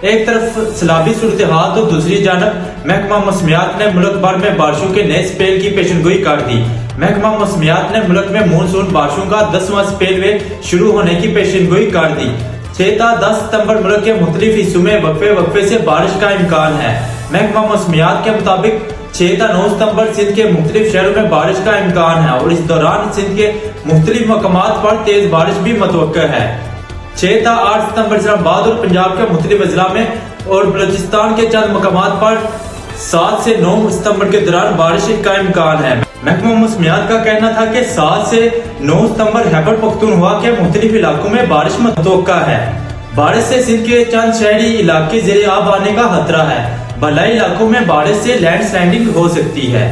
एक तरफ सैलाबी सूरत हाल तो दूसरी जानब महकमा मौसमियात ने मुल्क भर में बारिशों के नए स्पेल की पेशनगोई कर दी। महकमा मौसमियात ने मुल्क में मानसून बारिशों का 10वां स्पेल में शुरू होने की पेशनगोई कर दी। 6 ta 10 सितंबर मुल्क के मुख्तलिफ हिस्सों में वक्फे वक्फे से बारिश का इम्कान है। महकमा मौसमियात के मुताबिक 6 ta 9 सितंबर सिंध के मुख्तलिफ शहरों में बारिश का इम्कान है और इस दौरान सिंध के मुख्तलिफ मकामात पर तेज बारिश भी मुतवक्का है। 6 ta 8 सितंबर इस्लामाबाद और पंजाब के मुख्तलिफ अजला में और बलूचिस्तान के चंद मकामात पर 7 से 9 सितंबर के दौरान बारिश का इम्कान है। महकमा मौसमियात का कहना था कि 7 से 9 सितंबर खैबर पख्तूनख्वा के मुख्तलिफ इलाकों में बारिश मुतवक्का है। बारिश से सिंध के चंद शहरी इलाके ज़ेरे आब आने का खतरा है। भलाई इलाकों में बारिश से लैंडस्लाइडिंग हो सकती है।